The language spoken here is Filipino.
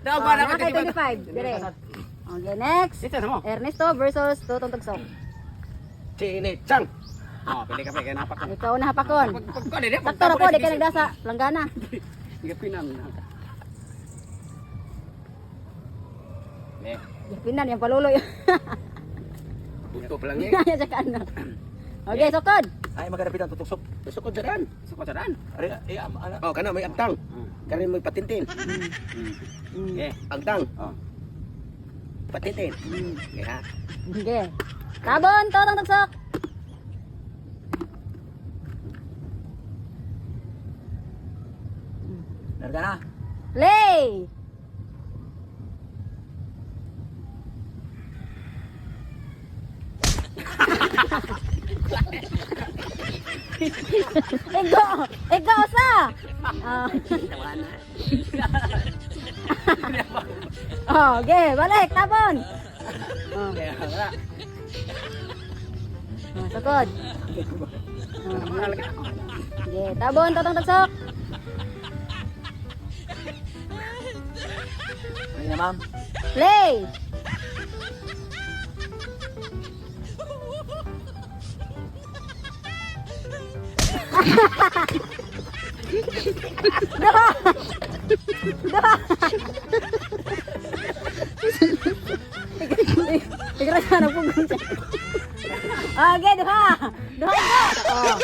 Daog ba na Nakay 25. Dire. Okay, next. Dito na mo. Ernesto versus Tutong Tugsok. Chinitsang. Oh, pili ka pa kay napak ko. Ikaw na hapakon. Pag dire. Sakto ra po, di ka nagdasa. Langgana. Gapinan. Eh, Pinan yung paluloy. bunto pa lang eh. Kaya sa ano. Okay, sukod. Ay maghanapin ang tutusok. Sukod sa daan. Ari ana. Oh, kana may agtang. Kani may patintin. Eh, agtang. Oh. Patintin. Okay ha. Okay. Tabon, Tutong Tugsok. Narga na. Play. Ego sa. Okay, balik tabon. Kaya wala. Sukod. Mahal ka. Okay, tabon, Tutong Tugsok. Ay na ma'am. Play. Duha. Duha. Tigre ka na pugong siya. Okay, duha. Duha ito. Oh.